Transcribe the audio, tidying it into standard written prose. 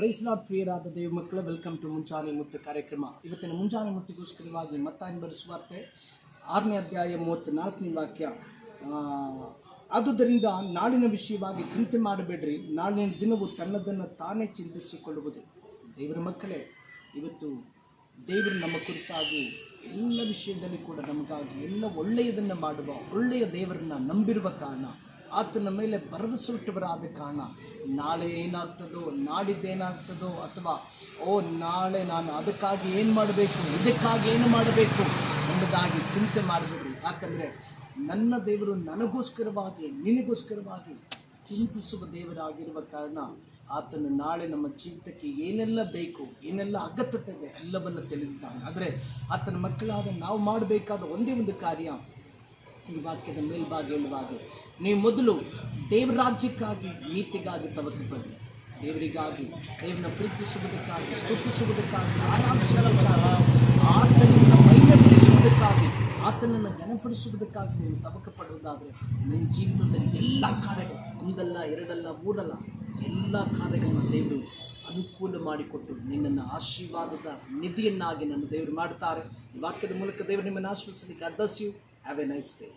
Price lord ಪ್ರಿಯರಾದ ದೇವ ಮಕ್ಕಳೇ, welcome to ಮುಂಜಾನೆ ಮುತ್ತು ಕಾರ್ಯಕ್ರಮ. ಇವತ್ತಿನ ಮುಂಜಾನೆ ಮುತ್ತಿಗೋಸ್ಕರವಾಗಿ ಮತ್ತಾಯನ ಬರೆಸುವಾರ್ತೆ 6ನೇ ಅಧ್ಯಾಯ 34ನೇ ವಾಕ್ಯ. ಆದುದರಿಂದ ನಾಳಿನ ವಿಷಯವಾಗಿ ಚಿಂತೆ ಮಾಡಬೇಡ್ರಿ, ನಾಳಿನ ದಿನವು ತನ್ನದನ್ನು ತಾನೇ ಚಿಂತಿಸಿಕೊಳ್ಳುವುದು. ದೇವರ ಮಕ್ಕಳೇ, ಇವತ್ತು ದೇವರು ನಮ್ಮ ಕುರಿತಾಗಿ ಎಲ್ಲ ವಿಷಯದಲ್ಲಿ ಕೂಡ ನಮಗಾಗಿ ಎಲ್ಲ ಒಳ್ಳೆಯದನ್ನು ಮಾಡುವ ಒಳ್ಳೆಯ ದೇವರನ್ನು ನಂಬಿರುವ ಕಾರಣ, ಆತನ ಮೇಲೆ ಭರವಸೆಯುಟ್ಟವರಾದ ಕಾರಣ, ನಾಳೆ ಏನಾಗ್ತದೋ ನಾಡಿದ್ದೇನಾಗ್ತದೋ ಅಥವಾ ನಾಳೆ ನಾನು ಅದಕ್ಕಾಗಿ ಏನು ಮಾಡಬೇಕು ಇದಕ್ಕಾಗಿ ಏನು ಮಾಡಬೇಕು ಎಂಬುದಾಗಿ ಚಿಂತೆ ಮಾಡಬೇಡ್ರಿ. ಯಾಕಂದರೆ ನನ್ನ ದೇವರು ನನಗೋಸ್ಕರವಾಗಿ ನಿನಗೋಸ್ಕರವಾಗಿ ಚಿಂತಿಸುವ ದೇವರಾಗಿರುವ ಕಾರಣ ಆತನು ನಾಳೆ ನಮ್ಮ ಜೀವಿತಕ್ಕೆ ಏನೆಲ್ಲ ಬೇಕು, ಏನೆಲ್ಲ ಅಗತ್ಯತೆ ಇದೆ ಎಲ್ಲವನ್ನು ತಿಳಿದಿದ್ದಾನೆ. ಆದರೆ ಆತನ ಮಕ್ಕಳಾದ ನಾವು ಮಾಡಬೇಕಾದ ಒಂದೇ ಒಂದು ಕಾರ್ಯ, ಈ ವಾಕ್ಯದ ಮೇಲ್ಭಾಗ ಹೇಳುವಾಗ, ನೀವು ಮೊದಲು ದೇವರ ರಾಜ್ಯಕ್ಕಾಗಿ ನೀತಿಗಾಗಿ ತವಕಪಡಿ, ದೇವರಿಗಾಗಿ, ದೇವರನ್ನ ಪ್ರೀತಿಸುವುದಕ್ಕಾಗಿ, ಸ್ತುತಿಸುವುದಕ್ಕಾಗಿ, ಆರಾಧಿಸುವುದಕ್ಕಾಗಿ, ಆತನನ್ನು ಮೈಮೆಪಡಿಸುವುದಕ್ಕಾಗಿ, ಆತನನ್ನು ಘನಪಡಿಸುವುದಕ್ಕಾಗಿ ನೀವು ತವಕ ಪಡುವುದಾದರೆ ನಿಮ್ಮ ಜೀವಿತದಲ್ಲಿ ಎಲ್ಲ ಕಾರ್ಯಗಳು, ಒಂದಲ್ಲ ಎರಡಲ್ಲ ಮೂರಲ್ಲ, ಎಲ್ಲ ಕಾರ್ಯಗಳನ್ನು ದೇವರು ಅನುಕೂಲ ಮಾಡಿಕೊಟ್ಟು ನಿನ್ನನ್ನು ಆಶೀರ್ವಾದದ ನಿಧಿಯನ್ನಾಗಿ ನನ್ನ ದೇವರು ಮಾಡ್ತಾರೆ. ಈ ವಾಕ್ಯದ ಮೂಲಕ ದೇವರು ನಿಮ್ಮನ್ನು ಆಶೀರ್ವದಿಸಲಿ. God bless you. Have a nice day.